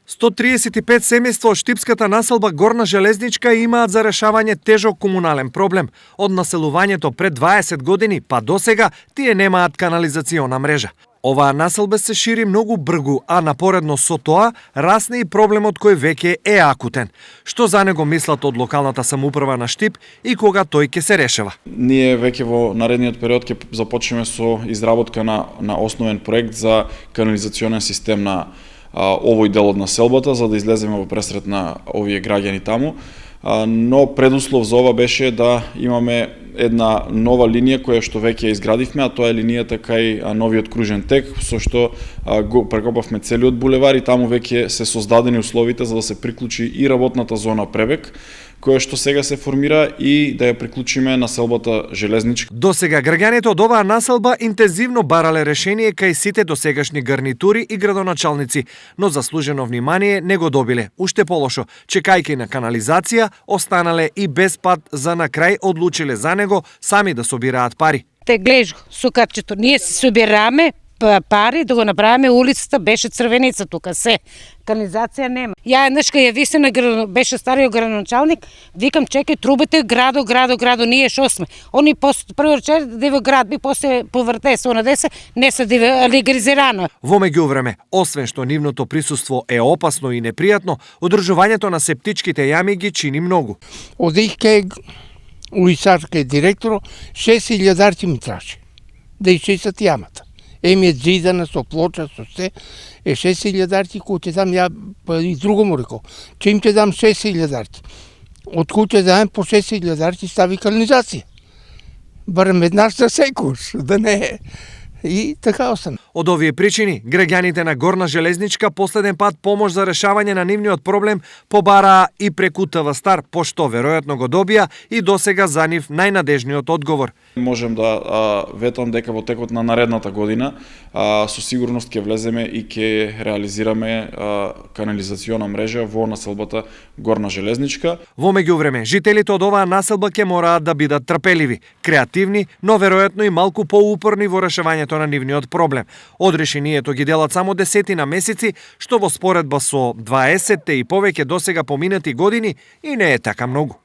135 семејства од штипската населба Горна Железничка имаат за решавање тежок комунален проблем. Од населувањето пред 20 години па до сега тие немаат канализациона мрежа. Оваа населба се шири многу бргу, а напоредно со тоа расне и проблемот кој веќе е акутен. Што за него мислат од локалната самоуправа на Штип и кога тој ќе се решава? Ние веќе во наредниот период ќе започнеме со изработка на основен проект за канализационен систем на овој дел од населбата, за да излеземе во пресрет на овие граѓани таму. Но предуслов за ова беше да имаме една нова линија која што веќе ја изградивме, а тоа е линијата кај новиот кружен тек, со што го прекопавме целиот булевар и таму веќе се создадени условите за да се приклучи и работната зона Пребег, која што сега се формира и да ја приклучиме населбата Железничка. До сега граѓаните од оваа населба интензивно барале решение кај сите досегашни гарнитури и градоначалници, но заслужено внимание не го добиле. Уште полошо, чекајќи на канализација, останале и без пат за на крај одлучиле за него сами да собираат пари. Те гледаш со картчето, ние се собираме пари да го направиме, улицата беше црвеница тука, се. Канализација нема. Ја еднаш кај ја висна беше стариот градоначалник, викам чекај трубите градо, ние шо сме. Они прво рече диве град би после поврте се онадесе, не се диве легализирано. Во меѓувреме, освен што нивното присуство е опасно и непријатно, одржувањето на септичките јами ги чини многу. Одих кај улицарка директор, 6000 ми траше да исчистат јамата. Еми е зидана со плоча, со се, 6000 кој ќе дам ја, и друго му рекол, че им ќе дам 6000. Од кој ќе дам по 6000 стави канализација. Барем еднаш за секојаш, да не е. И така остана. Од овие причини, граѓаните на Горна Железничка последен пат помош за решавање на нивниот проблем побараа и преку ТВ Стар, пошто веројатно го добија и досега за нив најнадежниот одговор. Можем да ветам дека во текот на наредната година со сигурност ќе влеземе и ќе реализираме канализациона мрежа во населбата Горна Железничка. Во меѓувреме, жителите од оваа населба ќе мораат да бидат трпеливи, креативни, но веројатно и малку поупорни во решавањето на нивниот проблем. Одрешението ги делат само десетина месеци, што во споредба со 20 и повеќе досега поминати години и не е така многу.